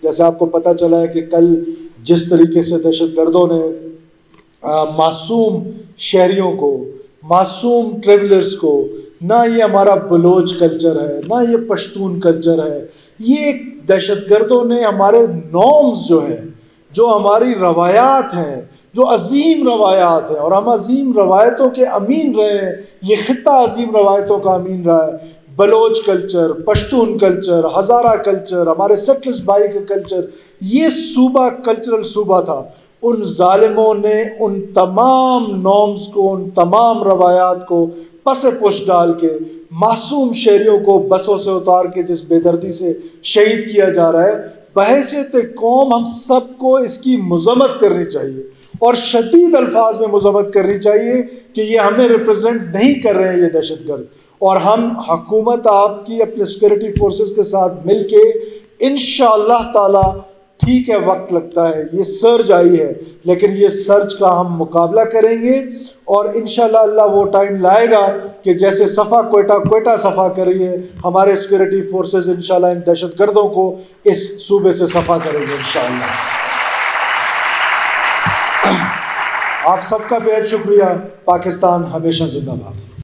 جیسے آپ کو پتہ چلا ہے کہ کل جس طریقے سے دہشت گردوں نے معصوم شہریوں کو، معصوم ٹریولرز کو، نہ یہ ہمارا بلوچ کلچر ہے نہ یہ پشتون کلچر ہے، یہ دہشت گردوں نے ہمارے نارمز جو ہے، جو ہماری روایات ہیں، جو عظیم روایات ہیں، اور ہم عظیم روایتوں کے امین رہے ہیں، یہ خطہ عظیم روایتوں کا امین رہا ہے، Baloch culture, Pashtun culture, Hazara culture, ہمارے سیٹلرز بھائی کا کلچر، یہ صوبہ کلچرل صوبہ تھا۔ ان ظالموں نے ان تمام نارمز کو، ان تمام روایات کو پس پش ڈال کے معصوم شہریوں کو بسوں سے اتار کے جس بے دردی سے شہید کیا جا رہا ہے، بحیثیت قوم ہم سب کو اس کی مذمت کرنی چاہیے، اور شدید الفاظ میں مذمت کرنی چاہیے کہ یہ ہمیں ریپرزینٹ نہیں کر رہے ہیں یہ دہشت گرد، اور ہم حکومت آپ کی اپنے سیکورٹی فورسز کے ساتھ مل کے انشاءاللہ تعالی، ٹھیک ہے وقت لگتا ہے، یہ سرج آئی ہے، لیکن یہ سرج کا ہم مقابلہ کریں گے، اور انشاءاللہ اللہ وہ ٹائم لائے گا کہ جیسے صفا کوئٹہ صفا کر رہی ہے، ہمارے سیکورٹی فورسز انشاءاللہ ان دہشت گردوں کو اس صوبے سے صفا کریں گے انشاءاللہ۔ آپ سب کا بے حد شکریہ۔ پاکستان ہمیشہ زندہ باد۔